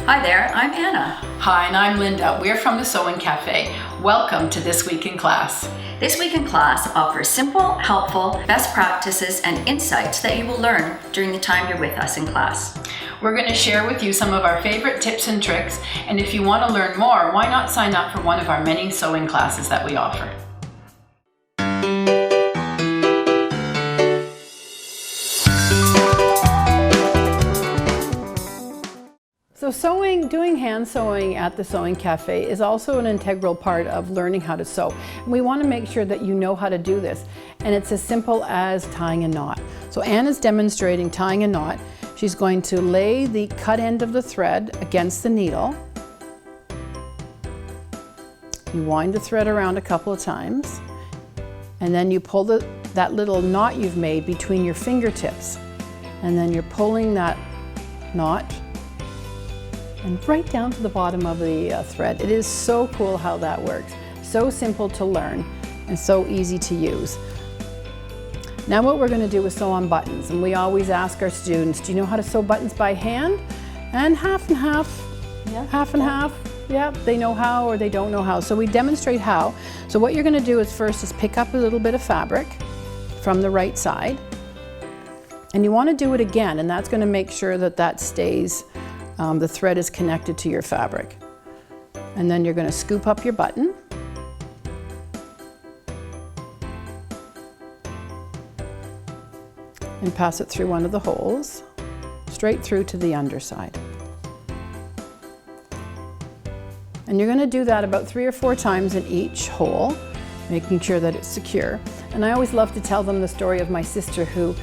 Hi there, I'm Anna. Hi, and I'm Linda. We're from the Sewing Cafe. Welcome to This Week in Class. This Week in Class offers simple, helpful, best practices and insights that you will learn during the time you're with us in class. We're going to share with you some of our favorite tips and tricks, and if you want to learn more, why not sign up for one of our many sewing classes that we offer. So doing hand sewing at the Sewing Cafe is also an integral part of learning how to sew. And we want to make sure that you know how to do this. And it's as simple as tying a knot. So Anne is demonstrating tying a knot. She's going to lay the cut end of the thread against the needle. You wind the thread around a couple of times. And then you pull that little knot you've made between your fingertips. And then you're pulling that knot and right down to the bottom of the thread. It is so cool how that works. So simple to learn and so easy to use. Now what we're going to do is sew on buttons, and we always ask our students, do you know how to sew buttons by hand? And half and half, yeah, half and half. Yeah, they know how or they don't know how. So we demonstrate how. So what you're going to do is first is pick up a little bit of fabric from the right side, and you want to do it again, and that's going to make sure that that stays, the thread is connected to your fabric. And then you're going to scoop up your button. And pass it through one of the holes, straight through to the underside. And you're going to do that about 3 or 4 times in each hole, making sure that it's secure. And I always love to tell them the story of my sister who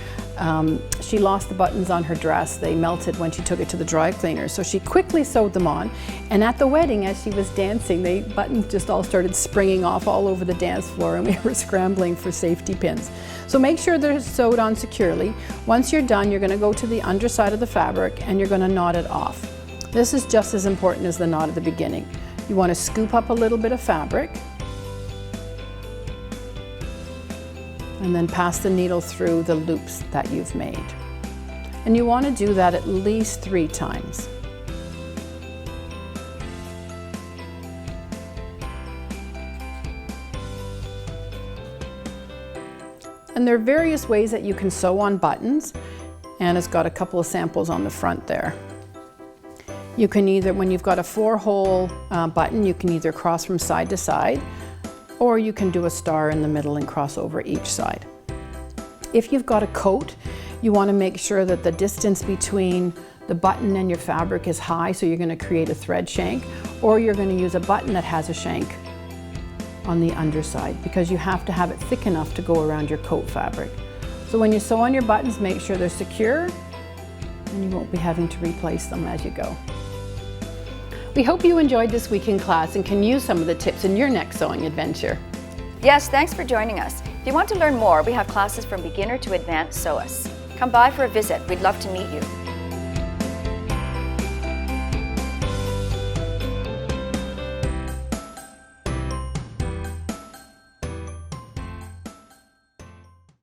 she lost the buttons on her dress. They melted when she took it to the dry cleaner. So she quickly sewed them on. And at the wedding, as she was dancing, the buttons just all started springing off all over the dance floor, and we were scrambling for safety pins. So make sure they're sewed on securely. Once you're done, you're going to go to the underside of the fabric and you're going to knot it off. This is just as important as the knot at the beginning. You want to scoop up a little bit of fabric and then pass the needle through the loops that you've made. And you want to do that at least 3 times. And there are various ways that you can sew on buttons. Anna's got a couple of samples on the front there. You can either, when you've got a 4-hole button, you can either cross from side to side, or you can do a star in the middle and cross over each side. If you've got a coat, you want to make sure that the distance between the button and your fabric is high, so you're going to create a thread shank, or you're going to use a button that has a shank on the underside, because you have to have it thick enough to go around your coat fabric. So when you sew on your buttons, make sure they're secure, and you won't be having to replace them as you go. We hope you enjoyed This Week in Class and can use some of the tips in your next sewing adventure. Yes, thanks for joining us. If you want to learn more, we have classes from beginner to advanced sew us. Come by for a visit. We'd love to meet you.